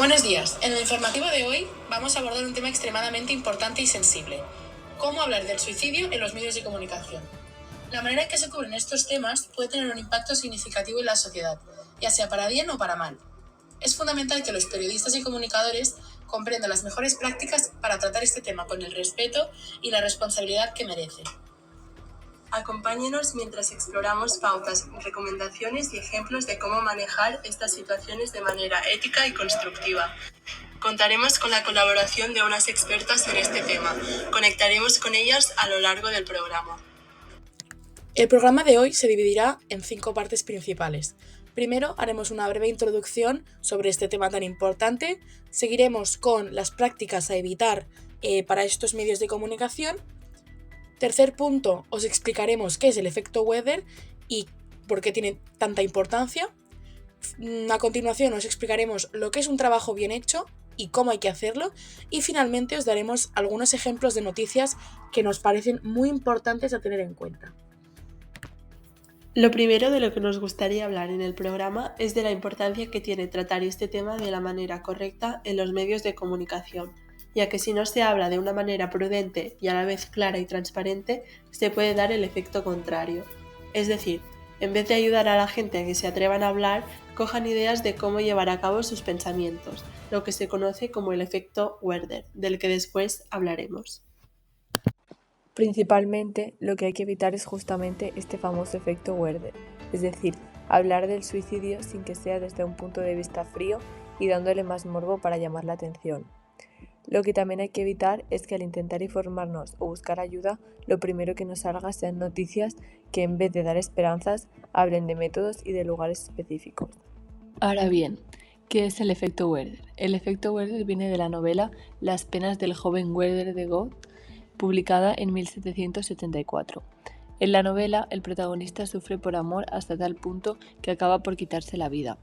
Buenos días. En el informativo de hoy vamos a abordar un tema extremadamente importante y sensible: cómo hablar del suicidio en los medios de comunicación. La manera en que se cubren estos temas puede tener un impacto significativo en la sociedad, ya sea para bien o para mal. Es fundamental que los periodistas y comunicadores comprendan las mejores prácticas para tratar este tema con el respeto y la responsabilidad que merece. Acompáñenos mientras exploramos pautas, recomendaciones y ejemplos de cómo manejar estas situaciones de manera ética y constructiva. Contaremos con la colaboración de unas expertas en este tema. Conectaremos con ellas a lo largo del programa. El programa de hoy se dividirá en 5 partes principales. Primero haremos una breve introducción sobre este tema tan importante, seguiremos con las prácticas a evitar para estos medios de comunicación. Tercer punto, os explicaremos qué es el efecto Weather y por qué tiene tanta importancia. A continuación os explicaremos lo que es un trabajo bien hecho y cómo hay que hacerlo, y finalmente os daremos algunos ejemplos de noticias que nos parecen muy importantes a tener en cuenta. Lo primero de lo que nos gustaría hablar en el programa es de la importancia que tiene tratar este tema de la manera correcta en los medios de comunicación, ya que si no se habla de una manera prudente y a la vez clara y transparente, se puede dar el efecto contrario. Es decir, en vez de ayudar a la gente a que se atrevan a hablar, cojan ideas de cómo llevar a cabo sus pensamientos, lo que se conoce como el efecto Werther, del que después hablaremos. Principalmente, lo que hay que evitar es justamente este famoso efecto Werther, es decir, hablar del suicidio sin que sea desde un punto de vista frío y dándole más morbo para llamar la atención. Lo que también hay que evitar es que al intentar informarnos o buscar ayuda, lo primero que nos salga sean noticias que en vez de dar esperanzas, hablen de métodos y de lugares específicos. Ahora bien, ¿qué es el efecto Werther? El efecto Werther viene de la novela Las penas del joven Werther de Goethe, publicada en 1774. En la novela, el protagonista sufre por amor hasta tal punto que acaba por quitarse la vida.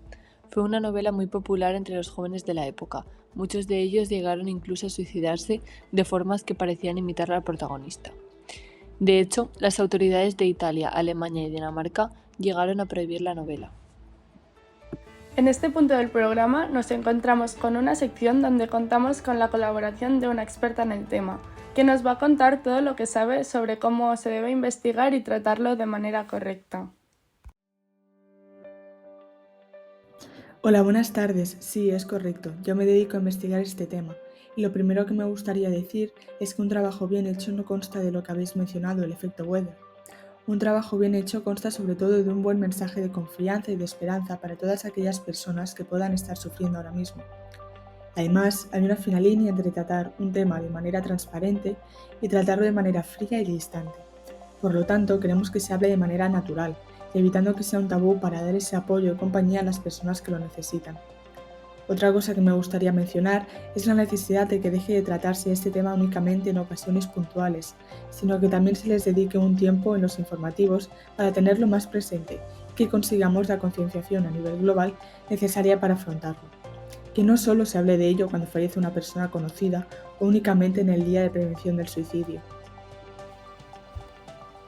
Fue una novela muy popular entre los jóvenes de la época. Muchos de ellos llegaron incluso a suicidarse de formas que parecían imitar al protagonista. De hecho, las autoridades de Italia, Alemania y Dinamarca llegaron a prohibir la novela. En este punto del programa nos encontramos con una sección donde contamos con la colaboración de una experta en el tema, que nos va a contar todo lo que sabe sobre cómo se debe investigar y tratarlo de manera correcta. Hola, buenas tardes. Sí, es correcto. Yo me dedico a investigar este tema. Y lo primero que me gustaría decir es que un trabajo bien hecho no consta de lo que habéis mencionado, el efecto Weather. Un trabajo bien hecho consta sobre todo de un buen mensaje de confianza y de esperanza para todas aquellas personas que puedan estar sufriendo ahora mismo. Además, hay una fina línea entre tratar un tema de manera transparente y tratarlo de manera fría y distante. Por lo tanto, queremos que se hable de manera natural, evitando que sea un tabú para dar ese apoyo y compañía a las personas que lo necesitan. Otra cosa que me gustaría mencionar es la necesidad de que deje de tratarse este tema únicamente en ocasiones puntuales, sino que también se les dedique un tiempo en los informativos para tenerlo más presente y que consigamos la concienciación a nivel global necesaria para afrontarlo. Que no solo se hable de ello cuando fallece una persona conocida o únicamente en el Día de Prevención del Suicidio.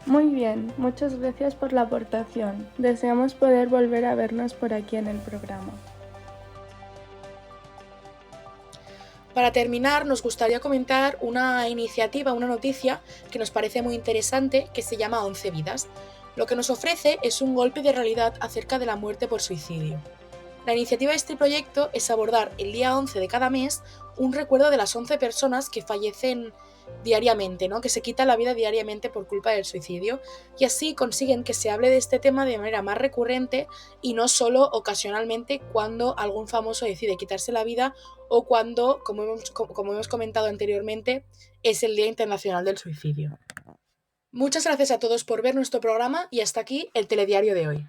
Muy bien, muchas gracias por la aportación. Deseamos poder volver a vernos por aquí en el programa. Para terminar, nos gustaría comentar una iniciativa, una noticia que nos parece muy interesante, que se llama 11 vidas. Lo que nos ofrece es un golpe de realidad acerca de la muerte por suicidio. La iniciativa de este proyecto es abordar el día 11 de cada mes un recuerdo de las 11 personas que fallecen diariamente, que se quitan la vida diariamente por culpa del suicidio, y así consiguen que se hable de este tema de manera más recurrente y no solo ocasionalmente cuando algún famoso decide quitarse la vida o cuando, como hemos comentado anteriormente, es el Día Internacional del Suicidio. Muchas gracias a todos por ver nuestro programa y hasta aquí el telediario de hoy.